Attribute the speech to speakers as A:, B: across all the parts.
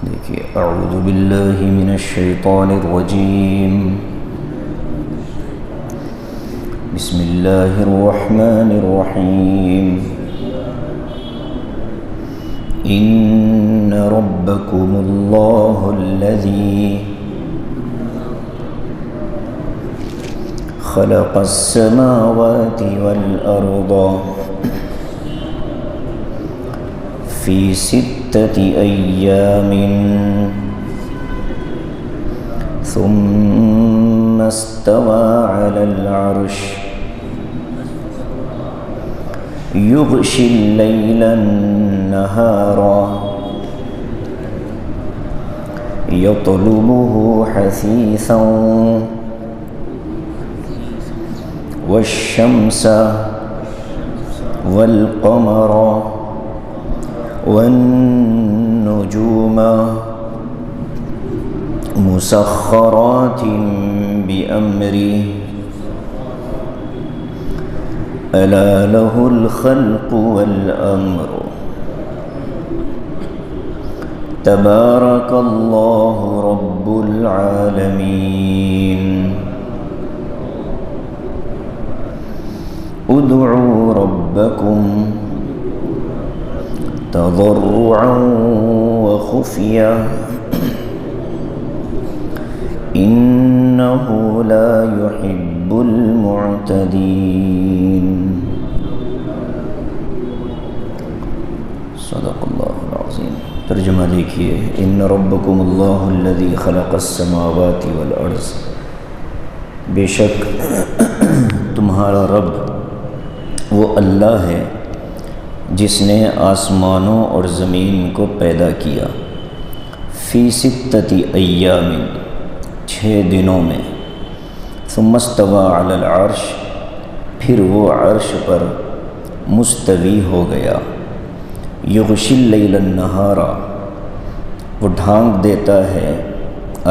A: دیکھیے، اعوذ باللہ من الشیطان الرجیم، بسم اللہ الرحمن الرحیم، ان ربکم اللہ الذی خلق السماوات والارض فی ستة أيام ثم استوى على العرش يغشي الليل النهار يطلبه حثيثا والشمس والقمر والنجوم مسخرات بأمره ألا له الخلق والأمر تبارك الله رب العالمين ادعوا ربكم تضرعا وخفيا إنه لا يحب المعتدين صدق اللہ العظیم۔ ترجمہ دیکھیے، ان ربکم اللہ الذی خلق السماوات والارض، بے شک تمہارا رب وہ اللہ ہے جس نے آسمانوں اور زمین کو پیدا کیا، فی ستۃ ایام، 6 دنوں میں، ثم استوى علی العرش، پھر وہ عرش پر مستوی ہو گیا، یغشی اللیل النہار، وہ ڈھانک دیتا ہے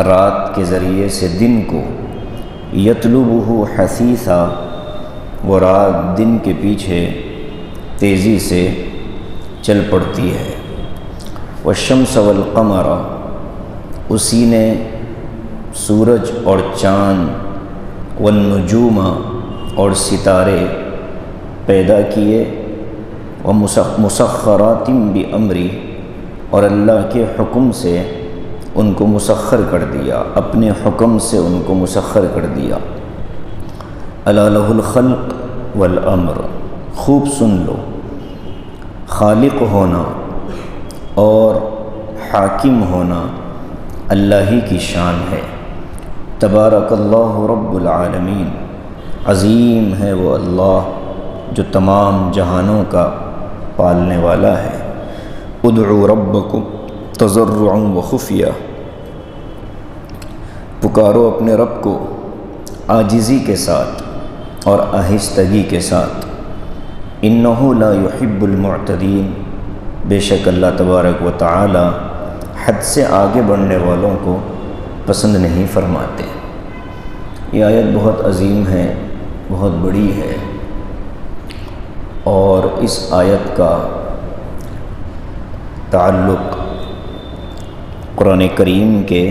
A: رات کے ذریعے سے دن کو، یطلبہ حثیثا، وہ رات دن کے پیچھے تیزی سے چل پڑتی ہے، والشمس والقمر، اسی نے سورج اور چاند، والنجوم، اور ستارے پیدا کیے، ومسخرات بأمری، اور اللہ کے حکم سے ان کو مسخر کر دیا، اپنے حکم سے ان کو مسخر کر دیا۔ الا لہ الخلق والامر، خوب سن لو، خالق ہونا اور حاکم ہونا اللہ ہی کی شان ہے۔ تبارک اللہ رب العالمین، عظیم ہے وہ اللہ جو تمام جہانوں کا پالنے والا ہے۔ ادعوا ربکم تضرعا وخفیہ، پکارو اپنے رب کو عاجزی کے ساتھ اور آہستگی کے ساتھ۔ انہ لا يحب المعتدین، بے شک اللہ تبارک و تعالی حد سے آگے بڑھنے والوں کو پسند نہیں فرماتے۔ یہ آیت بہت عظیم ہے، بہت بڑی ہے، اور اس آیت کا تعلق قرآن کریم کے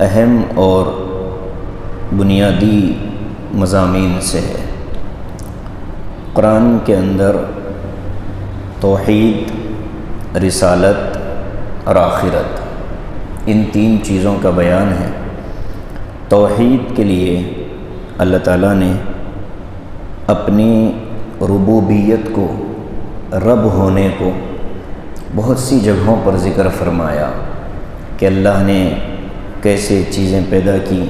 A: اہم اور بنیادی مضامین سے ہے۔ قرآن کے اندر توحید، رسالت اور آخرت، ان 3 چیزوں کا بیان ہے۔ توحید کے لیے اللہ تعالیٰ نے اپنی ربوبیت کو، رب ہونے کو بہت سی جگہوں پر ذکر فرمایا کہ اللہ نے کیسے چیزیں پیدا کی،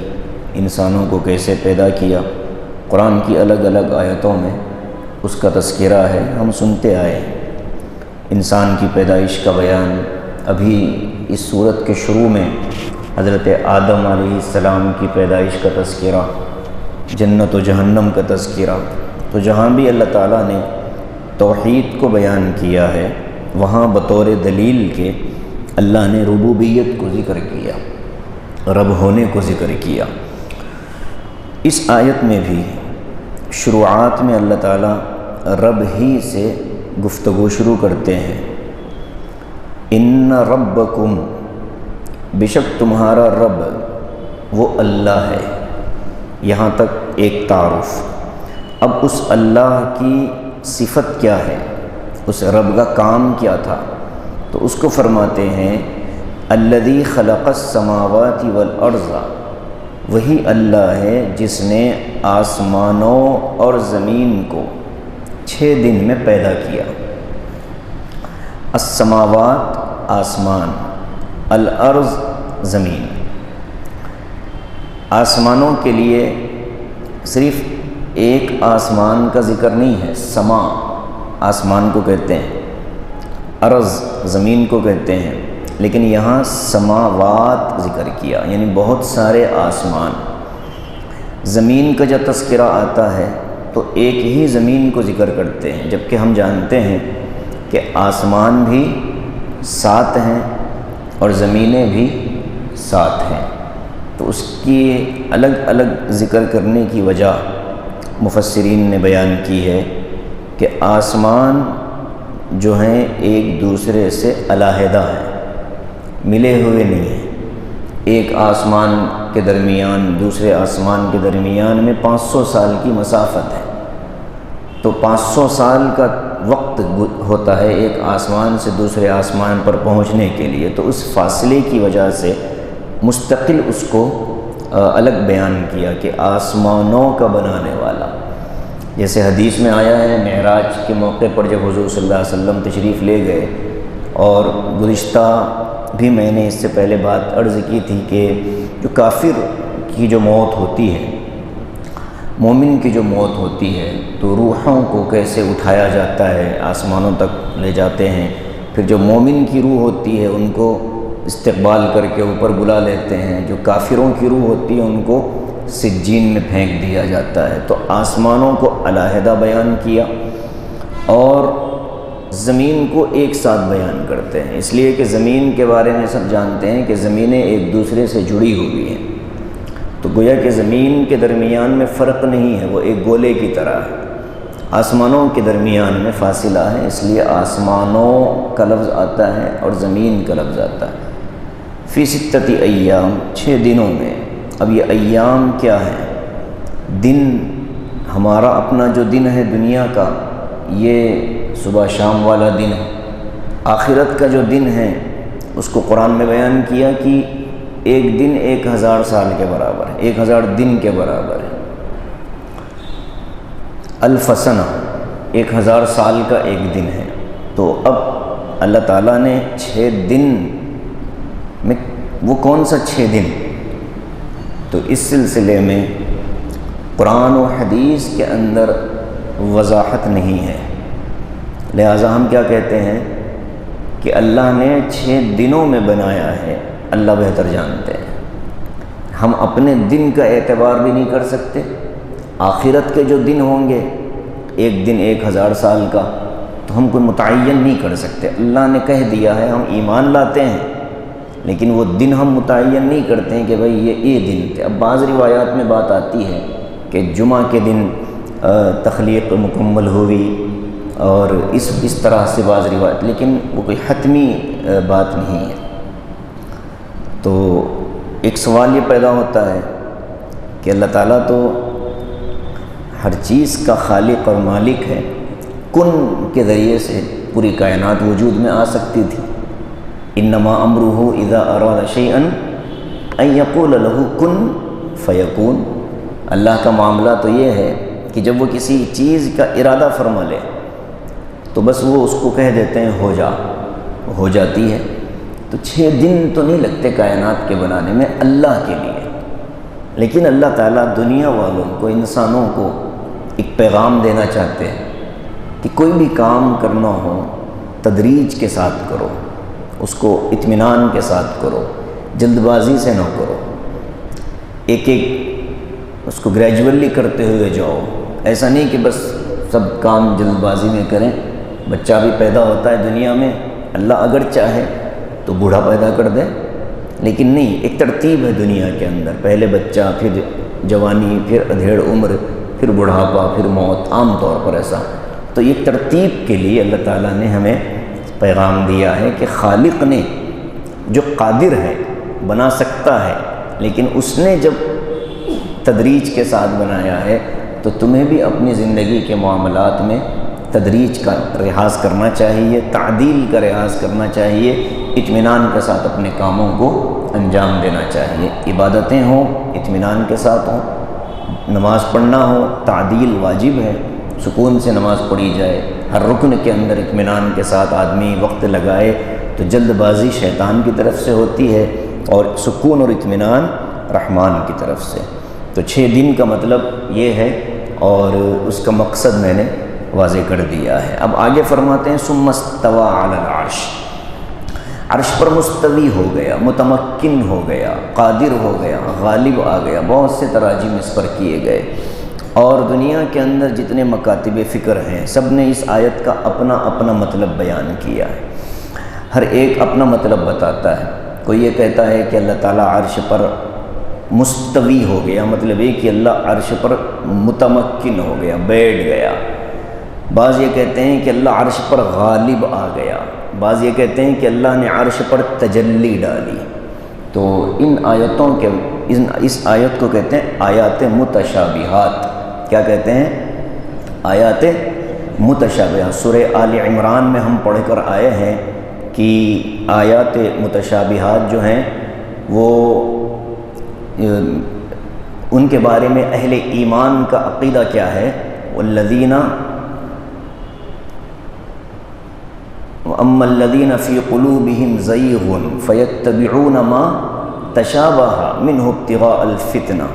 A: انسانوں کو کیسے پیدا کیا۔ قرآن کی الگ الگ آیتوں میں اس کا تذکرہ ہے، ہم سنتے آئے۔ انسان کی پیدائش کا بیان ابھی اس سورت کے شروع میں حضرت آدم علیہ السلام کی پیدائش کا تذکرہ، جنت و جہنم کا تذکرہ، تو جہاں بھی اللہ تعالیٰ نے توحید کو بیان کیا ہے وہاں بطور دلیل کے اللہ نے ربوبیت کو ذکر کیا، رب ہونے کو ذکر کیا۔ اس آیت میں بھی شروعات میں اللہ تعالیٰ رب ہی سے گفتگو شروع کرتے ہیں۔ ان ربکم، بے شک تمہارا رب وہ اللہ ہے۔ یہاں تک ایک تعارف۔ اب اس اللہ کی صفت کیا ہے، اس رب کا کام کیا تھا، تو اس کو فرماتے ہیں الذی خلق السماوات والارض، وہی اللہ ہے جس نے آسمانوں اور زمین کو 6 دن میں پیدا کیا۔ السماوات آسمان، الارض زمین۔ آسمانوں کے لیے صرف ایک آسمان کا ذکر نہیں ہے، سما آسمان کو کہتے ہیں، ارض زمین کو کہتے ہیں، لیکن یہاں سماوات ذکر کیا، یعنی بہت سارے آسمان۔ زمین کا جب تذکرہ آتا ہے تو ایک ہی زمین کو ذکر کرتے ہیں، جبکہ ہم جانتے ہیں کہ آسمان بھی 7 ہیں اور زمینیں بھی 7 ہیں، تو اس کی الگ الگ ذکر کرنے کی وجہ مفسرین نے بیان کی ہے کہ آسمان جو ہیں ایک دوسرے سے علیحدہ ہیں، ملے ہوئے نہیں ہیں۔ ایک آسمان کے درمیان دوسرے آسمان کے درمیان میں 500 سال کی مسافت ہے، تو 500 سال کا وقت ہوتا ہے ایک آسمان سے دوسرے آسمان پر پہنچنے کے لیے، تو اس فاصلے کی وجہ سے مستقل اس کو الگ بیان کیا کہ آسمانوں کا بنانے والا۔ جیسے حدیث میں آیا ہے، معراج کے موقع پر جب حضور صلی اللہ علیہ وسلم تشریف لے گئے، اور گزشتہ بھی میں نے اس سے پہلے بات عرض کی تھی کہ جو کافر کی جو موت ہوتی ہے، مومن کی جو موت ہوتی ہے، تو روحوں کو کیسے اٹھایا جاتا ہے، آسمانوں تک لے جاتے ہیں، پھر جو مومن کی روح ہوتی ہے ان کو استقبال کر کے اوپر بلا لیتے ہیں، جو کافروں کی روح ہوتی ہے ان کو سجین میں پھینک دیا جاتا ہے۔ تو آسمانوں کو علیحدہ بیان کیا اور زمین کو ایک ساتھ بیان کرتے ہیں، اس لیے کہ زمین کے بارے میں سب جانتے ہیں کہ زمینیں ایک دوسرے سے جڑی ہوئی ہیں، تو گویا کہ زمین کے درمیان میں فرق نہیں ہے، وہ ایک گولے کی طرح ہے۔ آسمانوں کے درمیان میں فاصلہ ہے، اس لیے آسمانوں کا لفظ آتا ہے اور زمین کا لفظ آتا ہے۔ فی 6 ایام، 6 دنوں میں۔ اب یہ ایام کیا ہے؟ دن، ہمارا اپنا جو دن ہے دنیا کا، یہ صبح شام والا دن ہے۔ آخرت کا جو دن ہے اس کو قرآن میں بیان کیا کہ ایک دن 1000 سال کے برابر ہے، 1000 دن کے برابر ہے۔ الف سنہ 1000 سال کا ایک دن ہے۔ تو اب اللہ تعالیٰ نے 6 دن میں، وہ کون سا 6 دن؟ تو اس سلسلے میں قرآن و حدیث کے اندر وضاحت نہیں ہے، لہٰذا ہم کیا کہتے ہیں کہ اللہ نے 6 دنوں میں بنایا ہے، اللہ بہتر جانتے ہیں۔ ہم اپنے دن کا اعتبار بھی نہیں کر سکتے۔ آخرت کے جو دن ہوں گے، ایک دن 1000 سال کا، تو ہم کوئی متعین نہیں کر سکتے۔ اللہ نے کہہ دیا ہے، ہم ایمان لاتے ہیں، لیکن وہ دن ہم متعین نہیں کرتے ہیں کہ بھئی یہ دن تھے۔ اب بعض روایات میں بات آتی ہے کہ جمعہ کے دن تخلیق مکمل ہوئی، اور اس طرح سے بعض روایت، لیکن وہ کوئی حتمی بات نہیں ہے۔ تو ایک سوال یہ پیدا ہوتا ہے کہ اللہ تعالیٰ تو ہر چیز کا خالق اور مالک ہے، کن کے ذریعے سے پوری کائنات وجود میں آ سکتی تھی۔ انما امرہ اذا اراد شیئا ان یقول لہ کن فیکون۔ اللہ کا معاملہ تو یہ ہے کہ جب وہ کسی چیز کا ارادہ فرما لے تو بس وہ اس کو کہہ دیتے ہیں ہو جا، ہو جاتی ہے۔ تو 6 دن تو نہیں لگتے کائنات کے بنانے میں اللہ کے لیے، لیکن اللہ تعالیٰ دنیا والوں کو، انسانوں کو ایک پیغام دینا چاہتے ہیں کہ کوئی بھی کام کرنا ہو تدریج کے ساتھ کرو، اس کو اطمینان کے ساتھ کرو، جلد بازی سے نہ کرو، ایک اس کو گریجولی کرتے ہوئے جاؤ۔ ایسا نہیں کہ بس سب کام جلد بازی میں کریں۔ بچہ بھی پیدا ہوتا ہے دنیا میں، اللہ اگر چاہے تو بوڑھا پیدا کر دے، لیکن نہیں، ایک ترتیب ہے دنیا کے اندر، پہلے بچہ، پھر جوانی، پھر ادھیڑ عمر، پھر بڑھاپا، پھر موت، عام طور پر ایسا۔ تو یہ ترتیب کے لیے اللہ تعالیٰ نے ہمیں پیغام دیا ہے کہ خالق نے جو قادر ہے بنا سکتا ہے، لیکن اس نے جب تدریج کے ساتھ بنایا ہے تو تمہیں بھی اپنی زندگی کے معاملات میں تدریج کا لحاظ کرنا چاہیے، تعدیل کا لحاظ کرنا چاہیے، اطمینان کے ساتھ اپنے کاموں کو انجام دینا چاہیے۔ عبادتیں ہوں اطمینان کے ساتھ ہوں، نماز پڑھنا ہو تعدیل واجب ہے، سکون سے نماز پڑھی جائے، ہر رکن کے اندر اطمینان کے ساتھ آدمی وقت لگائے تو جلد بازی شیطان کی طرف سے ہوتی ہے اور سکون اور اطمینان رحمان کی طرف سے۔ تو 6 دن کا مطلب یہ ہے اور اس کا مقصد میں نے واضح کر دیا ہے۔ اب آگے فرماتے ہیں ثم استوى علی العرش، عرش پر مستوی ہو گیا، متمکن ہو گیا، قادر ہو گیا، غالب آ گیا، بہت سے تراجم اس پر کیے گئے، اور دنیا کے اندر جتنے مکاتب فکر ہیں سب نے اس آیت کا اپنا اپنا مطلب بیان کیا ہے، ہر ایک اپنا مطلب بتاتا ہے۔ کوئی یہ کہتا ہے کہ اللہ تعالیٰ عرش پر مستوی ہو گیا، مطلب یہ کہ اللہ عرش پر متمکن ہو گیا، بیٹھ گیا۔ بعض یہ کہتے ہیں کہ اللہ عرش پر غالب آ گیا، بعض یہ کہتے ہیں کہ اللہ نے عرش پر تجلی ڈالی۔ تو ان آیتوں کے اس آیت کو کہتے ہیں آیات متشابہات۔ کیا کہتے ہیں؟ آیات متشابہات۔ سورہ آل عمران میں ہم پڑھ کر آئے ہیں کہ آیات متشابہات جو ہیں وہ ان کے بارے میں اہل ایمان کا عقیدہ کیا ہے؟ والذین وَأَمَّا الَّذِينَ فِي قُلُوبِهِمْ زَيْغٌ فَيَتَّبِعُونَ مَا تَشَابَهَ مِنْهُ ابْتِغَاءَ الْفِتْنَةِ۔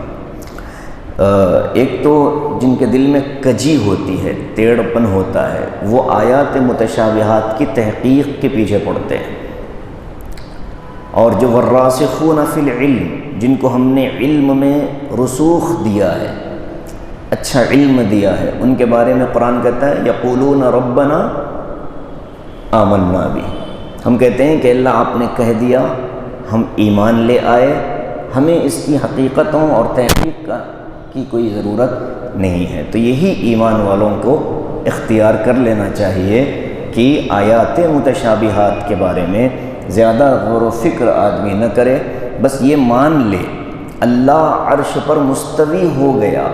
A: ایک تو جن کے دل میں کجی ہوتی ہے، ٹیڑھپن ہوتا ہے، وہ آیات متشابہات کی تحقیق کے پیچھے پڑتے ہیں، اور جو والراسخون فی العلم، جن کو ہم نے علم میں رسوخ دیا ہے، اچھا علم دیا ہے، ان کے بارے میں قرآن کہتا ہے یقولون ربنا آمنا بھی، ہم کہتے ہیں کہ اللہ آپ نے کہہ دیا، ہم ایمان لے آئے، ہمیں اس کی حقیقتوں اور تحقیق کی کوئی ضرورت نہیں ہے۔ تو یہی ایمان والوں کو اختیار کر لینا چاہیے کہ آیات متشابہات کے بارے میں زیادہ غور و فکر آدمی نہ کرے، بس یہ مان لے اللہ عرش پر مستوی ہو گیا،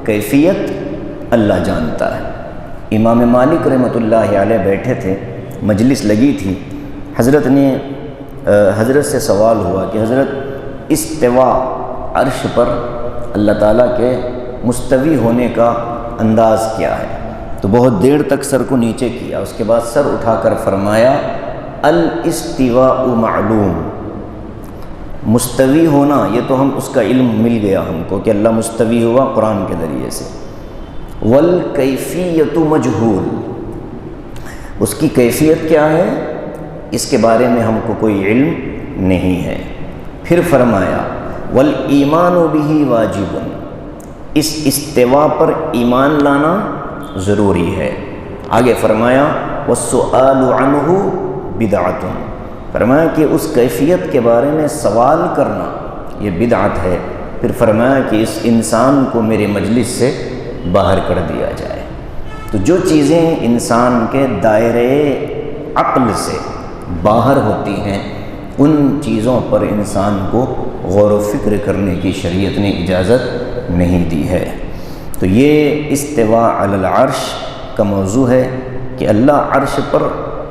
A: کیفیت اللہ جانتا ہے۔ امام مالک رحمۃ اللہ علیہ بیٹھے تھے، مجلس لگی تھی، حضرت سے سوال ہوا کہ حضرت استوا عرش پر اللہ تعالیٰ کے مستوی ہونے کا انداز کیا ہے؟ تو بہت دیر تک سر کو نیچے کیا، اس کے بعد سر اٹھا کر فرمایا الاستواء معلوم، مستوی ہونا یہ تو ہم اس کا علم مل گیا ہم کو کہ اللہ مستوی ہوا قرآن کے ذریعے سے، والکیفیت مجہول، اس کی کیفیت کیا ہے اس کے بارے میں ہم کو کوئی علم نہیں ہے۔ پھر فرمایا والایمان بہ واجب، اس استوا پر ایمان لانا ضروری ہے۔ آگے فرمایا والسؤال عنہ بدعۃ، فرمایا کہ اس کیفیت کے بارے میں سوال کرنا یہ بدعت ہے۔ پھر فرمایا کہ اس انسان کو میرے مجلس سے باہر کر دیا جائے۔ تو جو چیزیں انسان کے دائرے عقل سے باہر ہوتی ہیں ان چیزوں پر انسان کو غور و فکر کرنے کی شریعت نے اجازت نہیں دی ہے۔ تو یہ استواء علی العرش کا موضوع ہے کہ اللہ عرش پر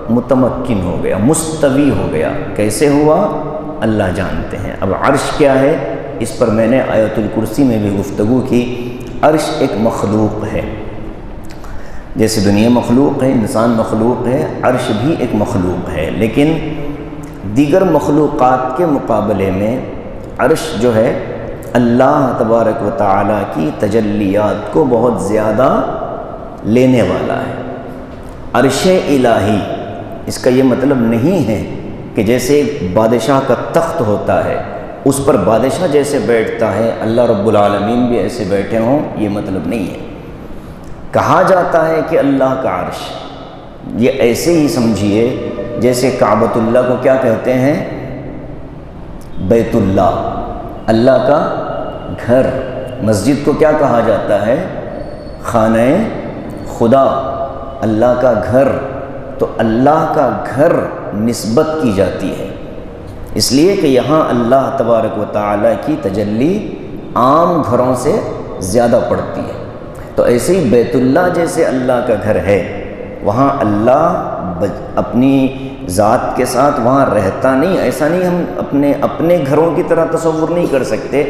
A: متمکن ہو گیا، مستوی ہو گیا، کیسے ہوا اللہ جانتے ہیں۔ اب عرش کیا ہے اس پر میں نے آیت الکرسی میں بھی گفتگو کی۔ عرش ایک مخلوق ہے، جیسے دنیا مخلوق ہے، انسان مخلوق ہے، عرش بھی ایک مخلوق ہے، لیکن دیگر مخلوقات کے مقابلے میں عرش جو ہے اللہ تبارک و تعالیٰ کی تجلیات کو بہت زیادہ لینے والا ہے۔ عرش الہی اس کا یہ مطلب نہیں ہے کہ جیسے بادشاہ کا تخت ہوتا ہے اس پر بادشاہ جیسے بیٹھتا ہے اللہ رب العالمین بھی ایسے بیٹھے ہوں، یہ مطلب نہیں ہے۔ کہا جاتا ہے کہ اللہ کا عرش، یہ ایسے ہی سمجھیے جیسے کعبۃ اللہ کو کیا کہتے ہیں؟ بیت اللہ، اللہ کا گھر۔ مسجد کو کیا کہا جاتا ہے؟ خانہ خدا، اللہ کا گھر۔ تو اللہ کا گھر نسبت کی جاتی ہے، اس لیے کہ یہاں اللہ تبارک و تعالیٰ کی تجلی عام گھروں سے زیادہ پڑتی ہے۔ تو ایسے ہی بیت اللہ جیسے اللہ کا گھر ہے، وہاں اللہ اپنی ذات کے ساتھ وہاں رہتا نہیں، ایسا نہیں ہم اپنے گھروں کی طرح تصور نہیں کر سکتے۔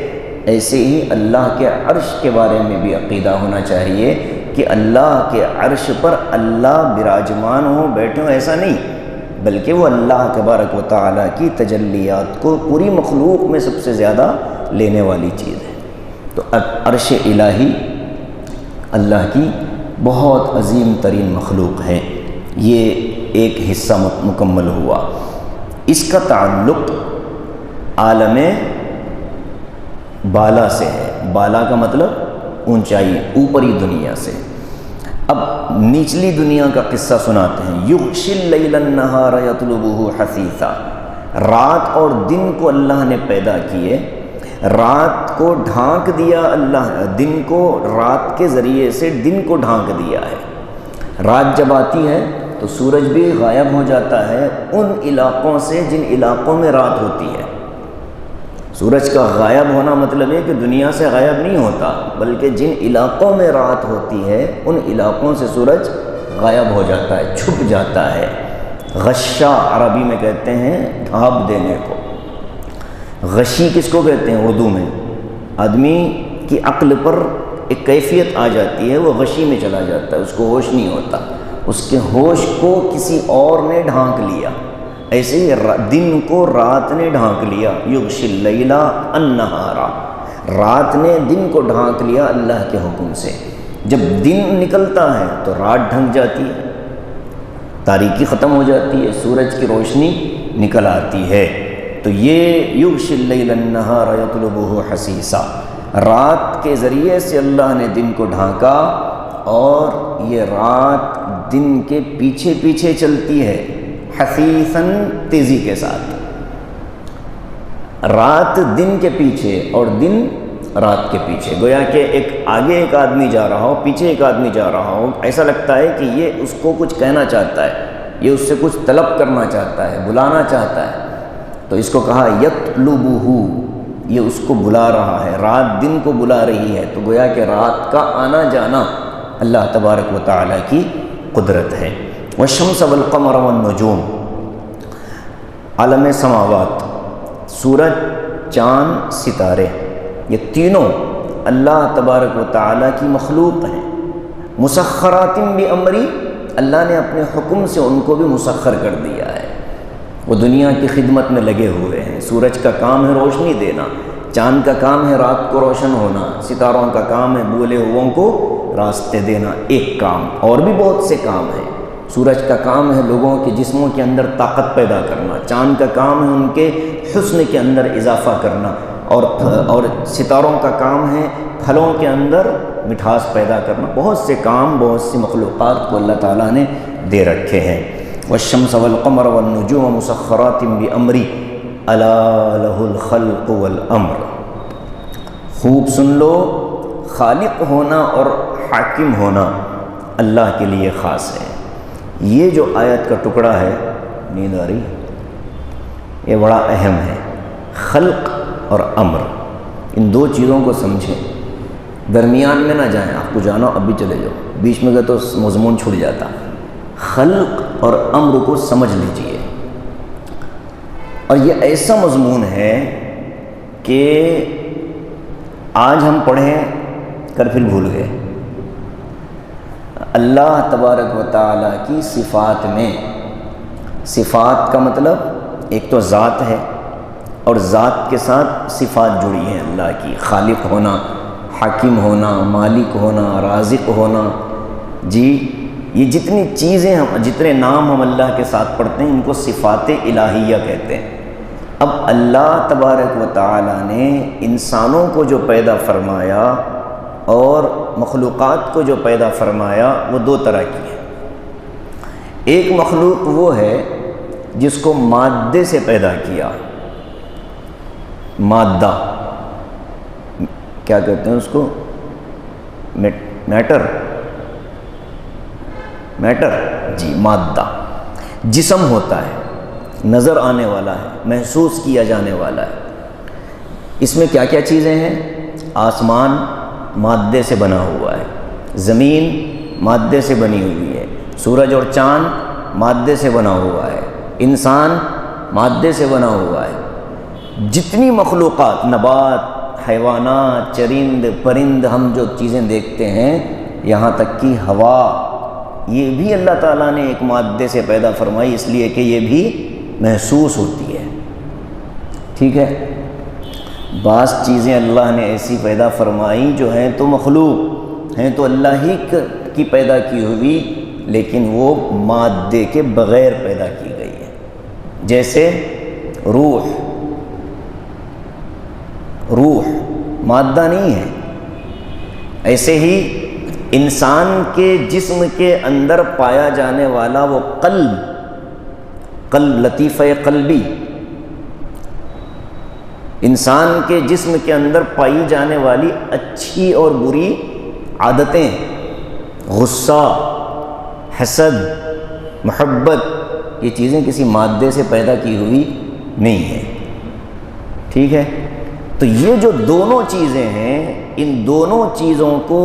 A: ایسے ہی اللہ کے عرش کے بارے میں بھی عقیدہ ہونا چاہیے کہ اللہ کے عرش پر اللہ براجمان ہو، بیٹھے ہوں، ایسا نہیں، بلکہ وہ اللہ تبارک و تعالیٰ کی تجلیات کو پوری مخلوق میں سب سے زیادہ لینے والی چیز ہے۔ تو عرش الہی اللہ کی بہت عظیم ترین مخلوق ہے، یہ ایک حصہ مکمل ہوا۔ اس کا تعلق عالم بالا سے ہے، بالا کا مطلب اونچائی، اوپری دنیا سے۔ اب نچلی دنیا کا قصہ سناتے ہیں۔ یغشی اللیل النہار یطلبہ حثیثا، رات اور دن کو اللہ نے پیدا کیے، رات کو ڈھانک دیا اللہ، دن کو رات کے ذریعے سے دن کو ڈھانک دیا ہے۔ رات جب آتی ہے تو سورج بھی غائب ہو جاتا ہے ان علاقوں سے جن علاقوں میں رات ہوتی ہے۔ سورج کا غائب ہونا مطلب ہے کہ دنیا سے غائب نہیں ہوتا، بلکہ جن علاقوں میں رات ہوتی ہے ان علاقوں سے سورج غائب ہو جاتا ہے، چھپ جاتا ہے۔ غشا عربی میں کہتے ہیں ڈھانپ دینے کو۔ غشی کس کو کہتے ہیں اردو میں؟ آدمی کی عقل پر ایک کیفیت آ جاتی ہے، وہ غشی میں چلا جاتا ہے، اس کو ہوش نہیں ہوتا، اس کے ہوش کو کسی اور نے ڈھانک لیا۔ ایسے ہی دن کو رات نے ڈھانک لیا، یغشی اللیل النہار، رات نے دن کو ڈھانک لیا اللہ کے حکم سے۔ جب دن نکلتا ہے تو رات ڈھنک جاتی ہے، تاریکی ختم ہو جاتی ہے، سورج کی روشنی نکل آتی ہے۔ تو یہ یغشی اللیل النہار یطلبہ حثیثا، رات کے ذریعے سے اللہ نے دن کو ڈھانکا، اور یہ رات دن کے پیچھے پیچھے چلتی ہے، حثیثاً تیزی کے ساتھ۔ رات دن کے پیچھے اور دن رات کے پیچھے، گویا کہ ایک آگے ایک آدمی جا رہا ہو، پیچھے ایک آدمی جا رہا ہو، ایسا لگتا ہے کہ یہ اس کو کچھ کہنا چاہتا ہے، یہ اس سے کچھ طلب کرنا چاہتا ہے، بلانا چاہتا ہے۔ تو اس کو کہا یطلبہ، یہ اس کو بلا رہا ہے، رات دن کو بلا رہی ہے۔ تو گویا کہ رات کا آنا جانا اللہ تبارک و تعالیٰ کی قدرت ہے۔ والشمس والقمر والنجوم، عالم سماوات، سورج، چاند، ستارے، یہ تینوں اللہ تبارک و تعالیٰ کی مخلوق ہیں۔ مسخرات بامری، اللہ نے اپنے حکم سے ان کو بھی مسخر کر دیا ہے، وہ دنیا کی خدمت میں لگے ہوئے ہیں۔ سورج کا کام ہے روشنی دینا، چاند کا کام ہے رات کو روشن ہونا، ستاروں کا کام ہے بولے ہوئوں کو راستے دینا، ایک کام، اور بھی بہت سے کام ہیں۔ سورج کا کام ہے لوگوں کے جسموں کے اندر طاقت پیدا کرنا، چاند کا کام ہے ان کے حسن کے اندر اضافہ کرنا، اور ستاروں کا کام ہے پھلوں کے اندر مٹھاس پیدا کرنا۔ بہت سے کام، بہت سی مخلوقات کو اللہ تعالیٰ نے دے رکھے ہیں۔ والشمس والقمر والنجوم مسخرات بامری الا لہ الخلق والامر، خوب سن لو، خالق ہونا اور حاکم ہونا اللہ کے لیے خاص ہے۔ یہ جو آیت کا ٹکڑا ہے، نیند آ رہی ہے، یہ بڑا اہم ہے۔ خلق اور امر، ان دو چیزوں کو سمجھیں، درمیان میں نہ جائیں۔ آپ کو جانا اب بھی چلے جاؤ، بیچ میں گئے تو مضمون چھوٹ جاتا۔ خلق اور امر کو سمجھ لیجئے، اور یہ ایسا مضمون ہے کہ آج ہم پڑھیں کل پھر بھول گئے۔ اللہ تبارک و تعالیٰ کی صفات میں، صفات کا مطلب ایک تو ذات ہے، اور ذات کے ساتھ صفات جڑی ہیں اللہ کی، خالق ہونا، حاکم ہونا، مالک ہونا، رازق ہونا۔ جی یہ جتنی چیزیں ہم، جتنے نام ہم اللہ کے ساتھ پڑھتے ہیں، ان کو صفات الہیہ کہتے ہیں۔ اب اللہ تبارک و تعالیٰ نے انسانوں کو جو پیدا فرمایا اور مخلوقات کو جو پیدا فرمایا، وہ دو طرح کی ہے۔ ایک مخلوق وہ ہے جس کو مادے سے پیدا کیا، مادہ، کیا کہتے ہیں اس کو، میٹر، جی مادہ، جسم ہوتا ہے، نظر آنے والا ہے، محسوس کیا جانے والا ہے۔ اس میں کیا کیا چیزیں ہیں؟ آسمان مادے سے بنا ہوا ہے، زمین مادے سے بنی ہوئی ہے، سورج اور چاند مادے سے بنا ہوا ہے، انسان مادے سے بنا ہوا ہے۔ جتنی مخلوقات، نبات، حیوانات، چرند پرند، ہم جو چیزیں دیکھتے ہیں، یہاں تک کہ ہوا، یہ بھی اللہ تعالیٰ نے ایک مادے سے پیدا فرمائی، اس لیے کہ یہ بھی محسوس ہوتی ہے۔ ٹھیک ہے، بعض چیزیں اللہ نے ایسی پیدا فرمائی جو ہیں تو مخلوق ہیں، تو اللہ ہی کی پیدا کی ہوئی، لیکن وہ مادے کے بغیر پیدا کی گئی ہے۔ جیسے روح مادہ نہیں ہے، ایسے ہی انسان کے جسم کے اندر پایا جانے والا وہ قلب، لطیفہ قلبی، انسان کے جسم کے اندر پائی جانے والی اچھی اور بری عادتیں، غصہ، حسد، محبت، یہ چیزیں کسی مادے سے پیدا کی ہوئی نہیں ہیں۔ ٹھیک ہے، تو یہ جو دونوں چیزیں ہیں، ان دونوں چیزوں کو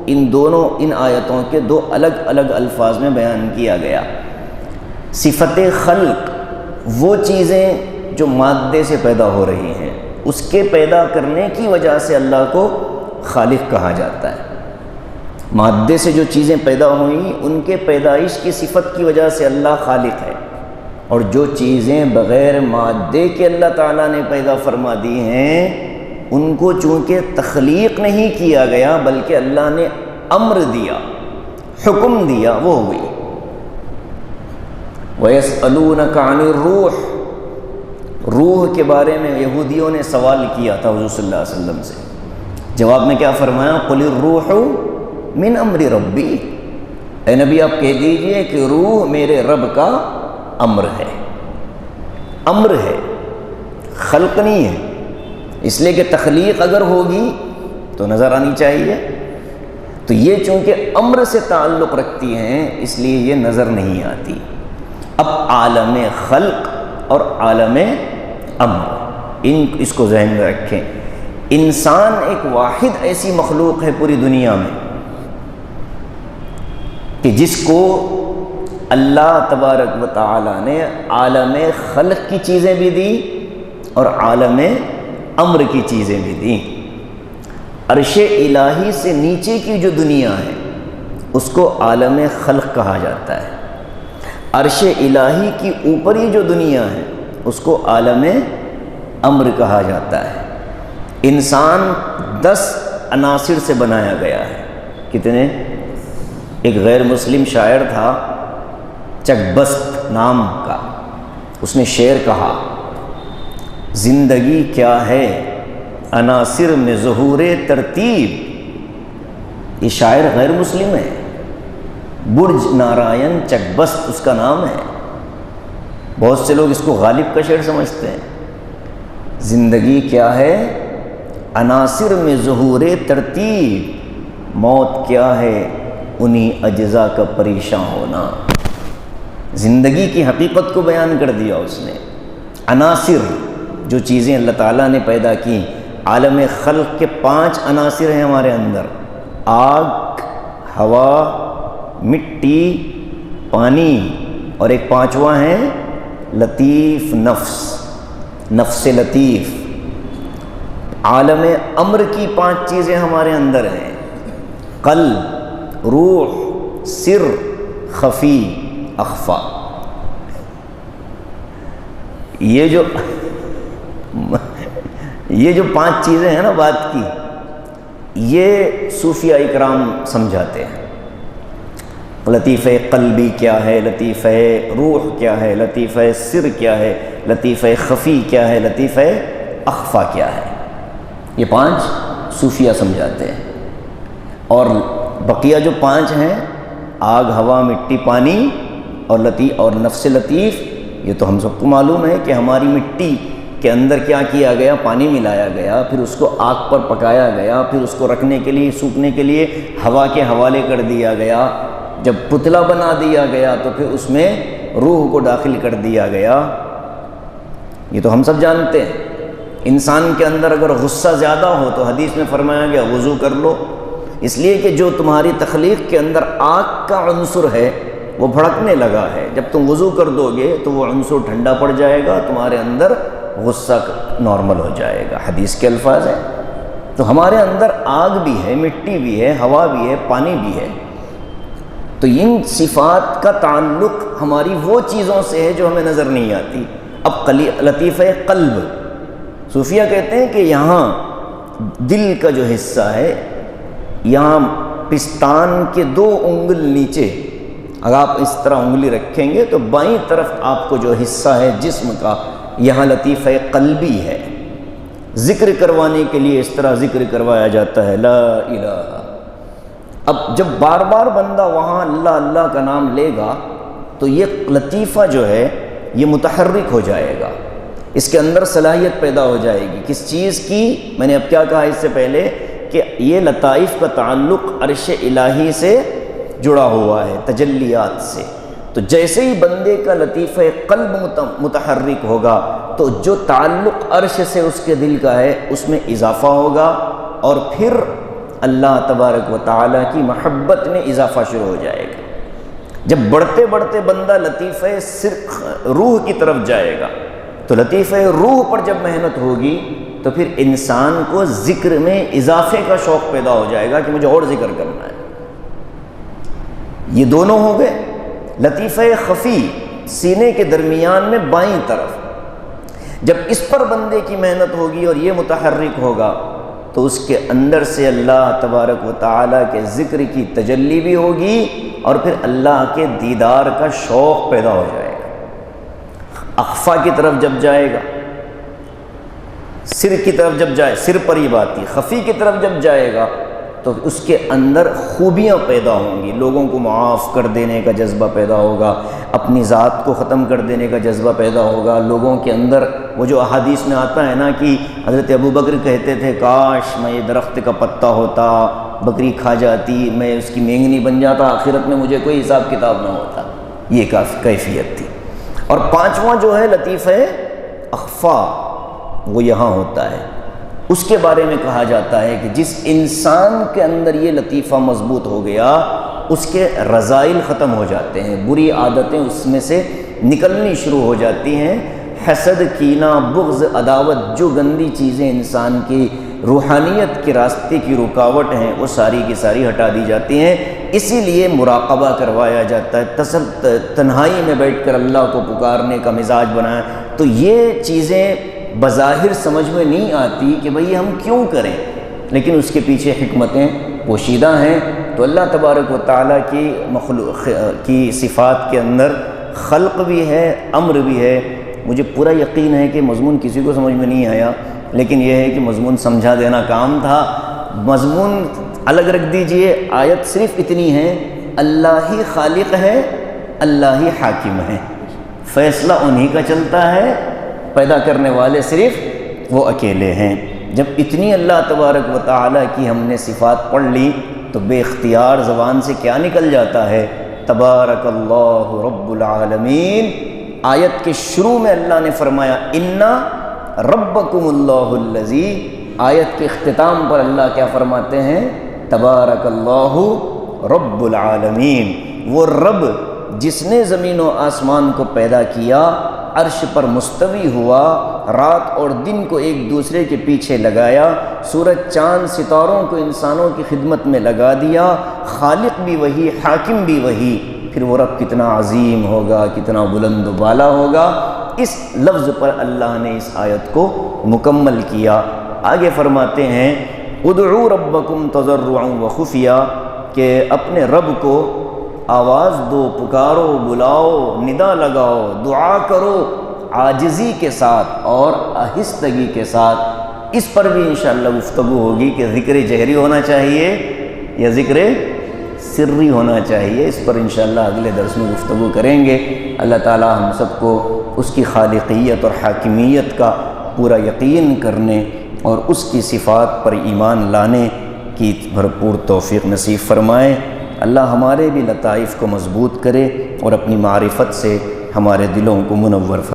A: ان آیتوں کے دو الگ الگ الفاظ میں بیان کیا گیا۔ صفت خلق، وہ چیزیں جو مادے سے پیدا ہو رہی ہیں، اس کے پیدا کرنے کی وجہ سے اللہ کو خالق کہا جاتا ہے۔ مادے سے جو چیزیں پیدا ہوئیں، ان کے پیدائش کی صفت کی وجہ سے اللہ خالق ہے، اور جو چیزیں بغیر مادے کے اللہ تعالیٰ نے پیدا فرما دی ہیں، ان کو چونکہ تخلیق نہیں کیا گیا بلکہ اللہ نے امر دیا، حکم دیا، وہ ہوئی۔ وَيَسْأَلُونَكَ عَنِ الرُّوحِ، روح کے بارے میں یہودیوں نے سوال کیا تھا حضور صلی اللہ علیہ وسلم سے، جواب میں کیا فرمایا؟ قُلِ الرُّوحُ مِنْ أَمْرِ رَبِّي، اے نبی آپ کہہ دیجئے کہ روح میرے رب کا امر ہے، امر ہے، خلق نہیں ہے، اس لیے کہ تخلیق اگر ہوگی تو نظر آنی چاہیے، تو یہ چونکہ امر سے تعلق رکھتی ہیں اس لیے یہ نظر نہیں آتی۔ اب عالم خلق اور عالم امر، اس کو ذہن میں رکھیں۔ انسان ایک واحد ایسی مخلوق ہے پوری دنیا میں کہ جس کو اللہ تبارک و تعالی نے عالم خلق کی چیزیں بھی دی اور عالم امر کی چیزیں بھی دیں۔ عرش الہی سے نیچے کی جو دنیا ہے اس کو عالم خلق کہا جاتا ہے، عرش الہی کی اوپری جو دنیا ہے اس کو عالم امر کہا جاتا ہے۔ انسان 10 عناصر سے بنایا گیا ہے۔ کتنے؟ ایک غیر مسلم شاعر تھا چکبست نام کا، اس نے شعر کہا، زندگی کیا ہے عناصر میں ظہور ترتیب۔ یہ شاعر غیر مسلم ہے، برج نارائن چکبست اس کا نام ہے۔ بہت سے لوگ اس کو غالب کا شعر سمجھتے ہیں۔ زندگی کیا ہے عناصر میں ظہور ترتیب، موت کیا ہے انہی اجزاء کا پریشاں ہونا۔ زندگی کی حقیقت کو بیان کر دیا اس نے۔ عناصر، جو چیزیں اللہ تعالیٰ نے پیدا کی، عالم خلق کے 5 عناصر ہیں ہمارے اندر، آگ، ہوا، مٹی، پانی، اور ایک 5واں ہے لطیف نفس لطیف۔ عالم امر کی 5 چیزیں ہمارے اندر ہیں، قلب، روح، سر، خفی، اخفا۔ یہ جو 5 چیزیں ہیں نا بات کی، یہ صوفیہ اکرام سمجھاتے ہیں۔ لطیفہ قلبی کیا ہے، لطیفہ روح کیا ہے، لطیفہ سر کیا ہے، لطیفہ خفی کیا ہے، لطیفہ اخفا کیا ہے، یہ 5 صوفیہ سمجھاتے ہیں۔ اور بقیہ جو 5 ہیں، آگ، ہوا، مٹی، پانی اور نفس لطیف، یہ تو ہم سب کو معلوم ہے کہ ہماری مٹی کے اندر کیا کیا گیا، پانی ملایا گیا، پھر اس کو آگ پر پکایا گیا، پھر اس کو رکھنے کے لیے، سوکھنے کے لیے ہوا کے حوالے کر دیا گیا، جب پتلا بنا دیا گیا تو پھر اس میں روح کو داخل کر دیا گیا، یہ تو ہم سب جانتے ہیں۔ انسان کے اندر اگر غصہ زیادہ ہو تو حدیث میں فرمایا گیا وضو کر لو، اس لیے کہ جو تمہاری تخلیق کے اندر آگ کا عنصر ہے وہ بھڑکنے لگا ہے، جب تم وضو کر دو گے تو وہ عنصر ٹھنڈا پڑ جائے گا، تمہارے اندر غصہ نارمل ہو جائے گا، حدیث کے الفاظ ہیں۔ تو ہمارے اندر آگ بھی ہے، مٹی بھی ہے، ہوا بھی ہے، پانی بھی ہے، تو ان صفات کا تعلق ہماری وہ چیزوں سے ہے جو ہمیں نظر نہیں آتی۔ اب لطیفہ قلب، صوفیہ کہتے ہیں کہ یہاں دل کا جو حصہ ہے، یہاں پستان کے 2 انگل نیچے اگر آپ اس طرح انگلی رکھیں گے تو بائیں طرف آپ کو جو حصہ ہے جسم کا، یہاں لطیفہ قلبی ہے۔ ذکر کروانے کے لیے اس طرح ذکر کروایا جاتا ہے، لا الہ۔ اب جب بار بار بندہ وہاں اللہ اللہ کا نام لے گا تو یہ لطیفہ جو ہے یہ متحرک ہو جائے گا، اس کے اندر صلاحیت پیدا ہو جائے گی۔ کس چیز کی؟ میں نے اب کیا کہا اس سے پہلے کہ یہ لطائف کا تعلق عرش الہی سے جڑا ہوا ہے، تجلیات سے۔ تو جیسے ہی بندے کا لطیفہ قلب متحرک ہوگا تو جو تعلق عرش سے اس کے دل کا ہے اس میں اضافہ ہوگا، اور پھر اللہ تبارک و تعالیٰ کی محبت میں اضافہ شروع ہو جائے گا۔ جب بڑھتے بڑھتے بندہ لطیفہ روح کی طرف جائے گا تو لطیفہ روح پر جب محنت ہوگی تو پھر انسان کو ذکر میں اضافے کا شوق پیدا ہو جائے گا کہ مجھے اور ذکر کرنا ہے۔ یہ دونوں ہو گئے۔ لطیفہ خفی سینے کے درمیان میں بائیں طرف، جب اس پر بندے کی محنت ہوگی اور یہ متحرک ہوگا تو اس کے اندر سے اللہ تبارک و تعالیٰ کے ذکر کی تجلی بھی ہوگی، اور پھر اللہ کے دیدار کا شوق پیدا ہو جائے گا۔ اخفا کی طرف جب جائے گا، سر کی طرف جب جائے، سر پر ہی بات تھی، خفی کی طرف جب جائے گا تو اس کے اندر خوبیاں پیدا ہوں گی، لوگوں کو معاف کر دینے کا جذبہ پیدا ہوگا، اپنی ذات کو ختم کر دینے کا جذبہ پیدا ہوگا لوگوں کے اندر۔ وہ جو احادیث میں آتا ہے نا کہ حضرت ابوبکر کہتے تھے کاش میں یہ درخت کا پتا ہوتا، بکری کھا جاتی، میں اس کی مینگنی بن جاتا، آخرت میں مجھے کوئی حساب کتاب نہ ہوتا، یہ کیفیت تھی۔ اور 5واں جو ہے لطیفہ اخفا، وہ یہاں ہوتا ہے۔ اس کے بارے میں کہا جاتا ہے کہ جس انسان کے اندر یہ لطیفہ مضبوط ہو گیا اس کے رذائل ختم ہو جاتے ہیں، بری عادتیں اس میں سے نکلنی شروع ہو جاتی ہیں، حسد، کینہ، بغض، عداوت، جو گندی چیزیں انسان کی روحانیت کے راستے کی رکاوٹ ہیں وہ ساری کی ساری ہٹا دی جاتی ہیں۔ اسی لیے مراقبہ کروایا جاتا ہے، تنہائی میں بیٹھ کر اللہ کو پکارنے کا مزاج بنایا۔ تو یہ چیزیں بظاہر سمجھ میں نہیں آتی کہ بھئی ہم کیوں کریں، لیکن اس کے پیچھے حکمتیں پوشیدہ ہیں۔ تو اللہ تبارک و تعالیٰ کی مخلوق کی صفات کے اندر خلق بھی ہے، امر بھی ہے۔ مجھے پورا یقین ہے کہ مضمون کسی کو سمجھ میں نہیں آیا، لیکن یہ ہے کہ مضمون سمجھا دینا کام تھا۔ مضمون الگ رکھ دیجئے، آیت صرف اتنی ہے، اللہ ہی خالق ہے، اللہ ہی حاکم ہے، فیصلہ انہی کا چلتا ہے، پیدا کرنے والے صرف وہ اکیلے ہیں۔ جب اتنی اللہ تبارک و تعالیٰ کی ہم نے صفات پڑھ لی تو بے اختیار زبان سے کیا نکل جاتا ہے؟ تبارک اللہ رب العالمین۔ آیت کے شروع میں اللہ نے فرمایا انا ربکم اللہ الذی، آیت کے اختتام پر اللہ کیا فرماتے ہیں؟ تبارک اللہ رب العالمین۔ وہ رب جس نے زمین و آسمان کو پیدا کیا، عرش پر مستوی ہوا، رات اور دن کو ایک دوسرے کے پیچھے لگایا، سورج چاند ستاروں کو انسانوں کی خدمت میں لگا دیا، خالق بھی وہی، حاکم بھی وہی، پھر وہ رب کتنا عظیم ہوگا، کتنا بلند و بالا ہوگا۔ اس لفظ پر اللہ نے اس آیت کو مکمل کیا۔ آگے فرماتے ہیں ادعوا ربکم تضرعا وخفیا، کہ اپنے رب کو آواز دو، پکارو، بلاؤ، ندا لگاؤ، دعا کرو عاجزی کے ساتھ اور آہستگی کے ساتھ۔ اس پر بھی انشاءاللہ گفتگو ہوگی کہ ذکر جہری ہونا چاہیے یا ذکر سری ہونا چاہیے، اس پر انشاءاللہ اگلے درس میں گفتگو کریں گے۔ اللہ تعالی ہم سب کو اس کی خالقیت اور حاکمیت کا پورا یقین کرنے اور اس کی صفات پر ایمان لانے کی بھرپور توفیق نصیب فرمائے۔ اللہ ہمارے بھی لطائف کو مضبوط کرے اور اپنی معرفت سے ہمارے دلوں کو منور فرمائے۔